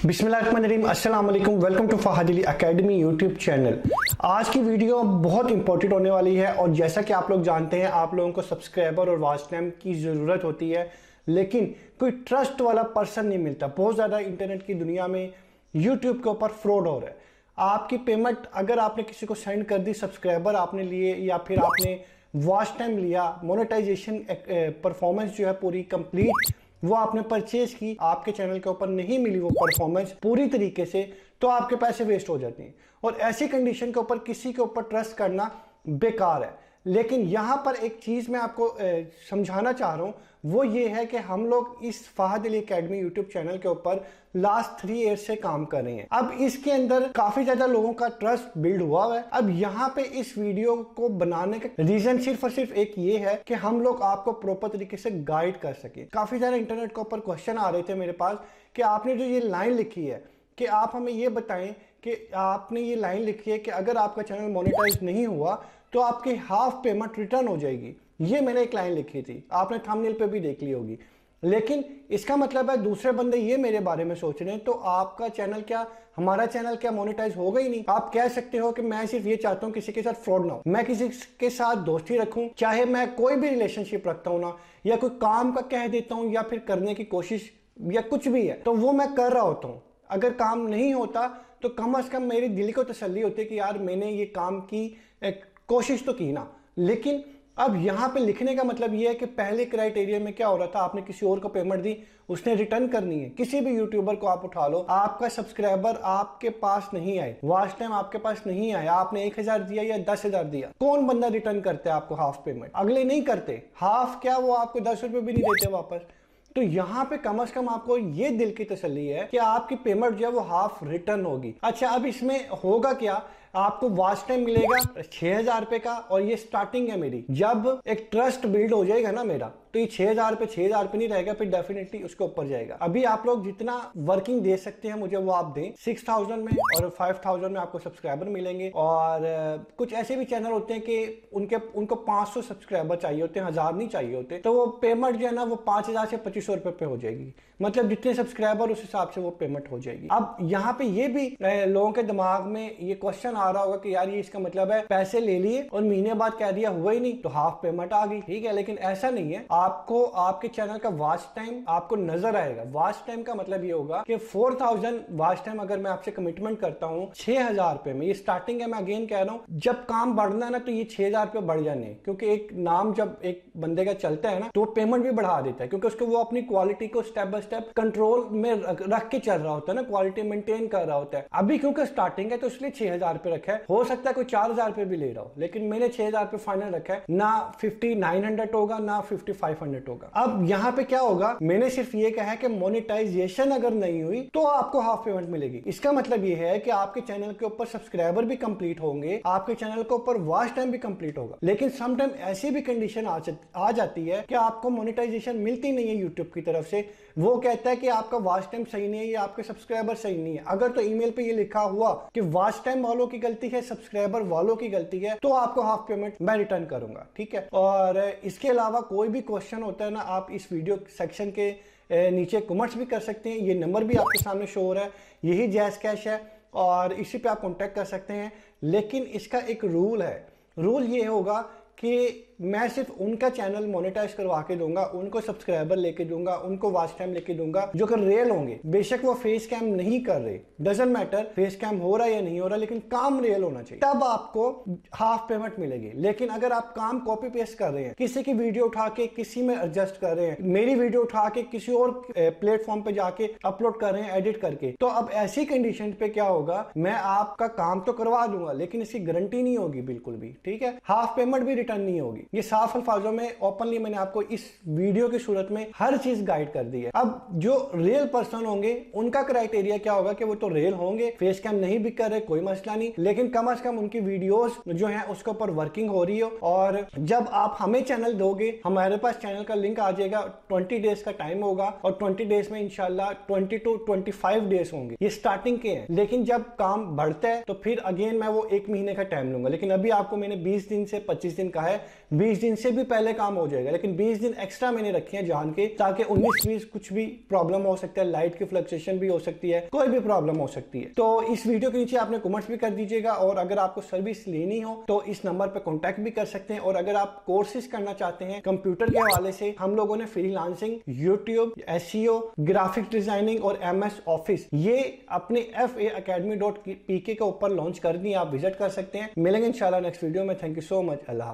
बिस्मिल्लाहिर्रहमानिर्रहीम, अस्सलाम वालेकुम। Welcome to Fahad Ali academy YouTube channel. आज की वीडियो बहुत इंपॉर्टेंट होने वाली है और जैसा कि आप लोग जानते हैं, आप लोगों को सब्सक्राइबर और वॉच टाइम की ज़रूरत होती है, लेकिन कोई ट्रस्ट वाला पर्सन नहीं मिलता। बहुत ज़्यादा इंटरनेट की दुनिया में यूट्यूब के ऊपर फ्रॉड हो रहा है। आपकी पेमेंट अगर आपने किसी को सेंड कर दी, सब्सक्राइबर आपने लिए या फिर आपने वॉच टाइम लिया, मोनेटाइजेशन परफॉर्मेंस जो है पूरी कंप्लीट वो आपने परचेज की, आपके चैनल के ऊपर नहीं मिली वो परफॉर्मेंस पूरी तरीके से, तो आपके पैसे वेस्ट हो जाते हैं। और ऐसी कंडीशन के ऊपर किसी के ऊपर ट्रस्ट करना बेकार है। लेकिन यहाँ पर एक चीज़ मैं आपको समझाना चाह रहा हूँ, वो ये है कि हम लोग इस Fahad Ali academy YouTube channel के ऊपर लास्ट 3 ईयर से काम कर रहे हैं। अब इसके अंदर काफ़ी ज़्यादा लोगों का ट्रस्ट बिल्ड हुआ है। अब यहाँ पे इस वीडियो को बनाने का रीज़न सिर्फ और सिर्फ एक ये है कि हम लोग आपको प्रॉपर तरीके से गाइड कर सके। काफ़ी ज़्यादा इंटरनेट के ऊपर क्वेश्चन आ रहे थे मेरे पास कि आपने जो ये लाइन लिखी है कि आप हमें ये बताएं कि आपने ये लाइन लिखी है कि अगर आपका चैनल मोनेटाइज नहीं हुआ तो आपकी हाफ पेमेंट रिटर्न हो जाएगी। ये मैंने एक लाइन लिखी थी, आपने थंबनेल पे भी देख ली होगी। लेकिन इसका मतलब है दूसरे बंदे ये मेरे बारे में सोच रहे हैं, तो आपका चैनल क्या, हमारा चैनल क्या मोनेटाइज होगा ही नहीं। आप कह सकते हो कि मैं सिर्फ ये चाहता हूँ किसी के साथ फ्रॉड ना हो, मैं किसी के साथ दोस्ती रखूं, चाहे मैं कोई भी रिलेशनशिप रखता हूँ ना, या कोई काम का कह देता हूँ या फिर करने की कोशिश या कुछ भी है, तो वो मैं कर रहा होता हूँ। अगर काम नहीं होता तो कम से कम मेरी दिल को तसल्ली होती है कि यार मैंने ये काम की कोशिश तो की ना। लेकिन अब यहाँ पे लिखने का मतलब ये है कि पहले क्राइटेरिया में क्या हो रहा था, आपने किसी और को पेमेंट दी, उसने रिटर्न करनी है। किसी भी यूट्यूबर को आप उठा लो, आपका सब्सक्राइबर आपके पास नहीं आए, वॉच टाइम आपके पास नहीं आया, आपने 1000 दिया या 10,000 दिया, कौन बंदा रिटर्न करता है आपको हाफ पेमेंट? अगले नहीं करते। हाफ क्या, वो आपको 10 रुपए भी नहीं देते वापस। तो यहाँ पे कम से कम आपको ये दिल की तसल्ली है कि आपकी पेमेंट जो है वो हाफ रिटर्न होगी। अच्छा, अब इसमें होगा क्या, आपको वॉच टाइम मिलेगा 6,000 रुपए का, और ये स्टार्टिंग है मेरी। जब एक ट्रस्ट बिल्ड हो जाएगा ना मेरा, तो ये 6,000 रुपए नहीं रहेगा, फिर डेफिनेटली उसके ऊपर जाएगा। अभी आप लोग जितना वर्किंग दे सकते हैं मुझे वो आप दें। 6,000 में और 5,000 में आपको सब्सक्राइबर मिलेंगे। और कुछ ऐसे भी चैनल होते हैं कि उनको 500 सब्सक्राइबर चाहिए होते हैं, 1000 नहीं चाहिए होते, तो वो पेमेंट जो है ना वो 5,000 से 2,500 रुपए पे हो जाएगी। मतलब जितने सब्सक्राइबर उस हिसाब से वो पेमेंट हो जाएगी। अब यहाँ पे ये भी लोगों के दिमाग में ये क्वेश्चन आ रहा होगा कि यार ये इसका मतलब है पैसे ले लिए और महीने बाद कह दिया हुआ ही नहीं तो हाफ पेमेंट आ गई। ठीक है, लेकिन ऐसा नहीं है। आपको आपके चैनल का वॉच टाइम आपको नजर आएगा। वॉच टाइम का मतलब ये होगा कि 4,000 वॉच टाइम अगर मैं आपसे कमिटमेंट करता हूँ 6,000 रुपए में, ये स्टार्टिंग है, मैं अगेन कह रहा हूँ, जब काम बढ़ना है ना तो ये 6,000 रुपए बढ़ जाने, क्योंकि एक नाम जब एक बंदे का चलता है ना तो पेमेंट भी बढ़ा देता है, क्योंकि उसको वो अपनी क्वालिटी को स्टेप बाय स्टेप कंट्रोल में रख के चल रहा होता है ना, क्वालिटी मेंटेन कर रहा होता है। अभी क्योंकि स्टार्टिंग है तो इसलिए 6,000 रुपए रखा है। हो सकता है कोई 4,000 रुपए भी ले रहा हो, लेकिन मैंने 6,000 रुपए फाइनल रखा है। ना 5,900 होगा ना 5,500 होगा। अब यहाँ पे क्या होगा, मैंने सिर्फ ये कहा है कि मोनेटाइजेशन अगर नहीं हुई तो आपको हाफ पेमेंट मिलेगी। इसका मतलब ये है कि आपके चैनल के ऊपर सब्सक्राइबर भी कंप्लीट होंगे, आपके चैनल के ऊपर वॉच टाइम भी कंप्लीट होगा। लेकिन समटाइम ऐसी भी कंडीशन आ जाती है कि आपको मोनेटाइजेशन मिलती नहीं है यूट्यूब की तरफ से। वो कहता है कि आपका वॉच टाइम सही नहीं है या आपके सब्सक्राइबर सही नहीं है। अगर तो ईमेल पे ये लिखा हुआ कि वॉच टाइम वालों की गलती है, सब्सक्राइबर वालों की गलती है, तो आपको हाफ पेमेंट मैं रिटर्न करूंगा। ठीक है, और इसके अलावा कोई भी क्वेश्चन होता है ना, आप इस वीडियो सेक्शन के नीचे कमेंट्स भी कर सकते हैं। ये नंबर भी आपके सामने शो हो रहा है, यही जैज़ कैश है और इसी पे आप कॉन्टेक्ट कर सकते हैं। लेकिन इसका एक रूल है, रूल ये होगा कि मैं सिर्फ उनका चैनल मोनेटाइज करवा के दूंगा, उनको सब्सक्राइबर लेके दूंगा, उनको वॉच टाइम लेके दूंगा जो कि रियल होंगे। बेशक वो फेस कैम नहीं कर रहे, डजंट मैटर फेस कैम हो रहा है या नहीं हो रहा, लेकिन काम रियल होना चाहिए, तब आपको हाफ पेमेंट मिलेगी। लेकिन अगर आप काम कॉपी पेस्ट कर रहे हैं, किसी की वीडियो उठा के किसी में एडजस्ट कर रहे हैं, मेरी वीडियो उठा के किसी और प्लेटफॉर्म पे जाके अपलोड कर रहे हैं एडिट करके, तो अब ऐसी कंडीशन पे क्या होगा, मैं आपका काम तो करवा दूंगा लेकिन इसकी गारंटी नहीं होगी बिल्कुल भी। ठीक है, हाफ पेमेंट भी रिटर्न नहीं होगी। ये साफ अल्फाजों में ओपनली मैंने आपको इस वीडियो की सूरत में हर चीज गाइड कर दी है। अब जो रियल पर्सन होंगे उनका क्राइटेरिया क्या होगा कि वो तो रियल होंगे, फेस कैम नहीं भी कर रहे, कोई मसला नहीं, लेकिन कम से कम उनकी वीडियोस जो है उसके ऊपर वर्किंग हो रही हो। और जब आप हमें चैनल दोगे, हमारे पास चैनल का लिंक आ जाएगा, 20 डेज का टाइम होगा और 20 डेज में इंशाल्लाह 20 to 25 डेज होंगे। ये स्टार्टिंग के हैं, लेकिन जब काम बढ़ता है तो फिर अगेन मैं वो 1 महीने का टाइम लूंगा। लेकिन अभी आपको मैंने 20 दिन से 25 दिन कहा है, 20 दिन से भी पहले काम हो जाएगा, लेकिन 20 दिन एक्स्ट्रा मैंने रखे हैं जान के, ताकि 19-20 कुछ भी प्रॉब्लम हो सकता है, लाइट की फ्लक्चुएशन भी हो सकती है, कोई भी प्रॉब्लम हो सकती है। तो इस वीडियो के नीचे आपने कमेंट्स भी कर दीजिएगा, और अगर आपको सर्विस लेनी हो तो इस नंबर पर कॉन्टैक्ट भी कर सकते हैं। और अगर आप कोर्सेज करना चाहते हैं कंप्यूटर के हवाले से, हम लोगों ने freelancing, YouTube, SEO, graphic designing और MS ऑफिस ये अपने faacademy.pk के ऊपर लॉन्च कर दी, आप विजिट कर सकते हैं। मिलेंगे इंशाल्लाह नेक्स्ट वीडियो में। Thank you so much. Allah.